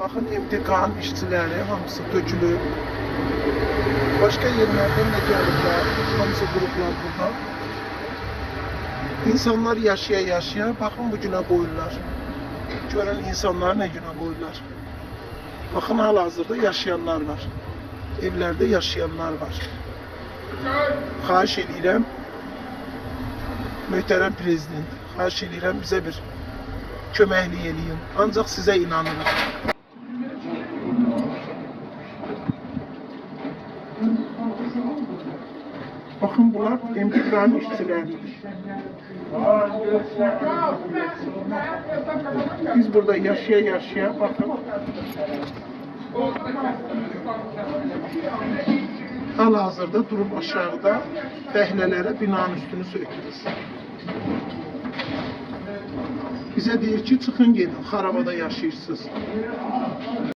Bakın MTK'nın işçileri hamısı dökülüp. Başka yerlerden de gelirler. Hamısı gruplar burada. İnsanlar yaşaya yaşaya bakın bu güne qoyurlar. Görən insanlar ne güne qoyurlar. Bakın hal-hazırda yaşayanlar var. Evlerde yaşayanlar var. Xahiş edirəm, möhtərəm prezident, xahiş edirəm bizə bir köməklik eləyin. Ancaq sizə inanırıq. Bakın bunlar MTK'nın işçileridir. Biz burada yaşaya yaşaya bakın. Hal-hazırda durup aşağıda fəhlələrə binanın üstünü sökürür. Bize deyir ki, çıxın gedin, xarabada yaşayırsınız.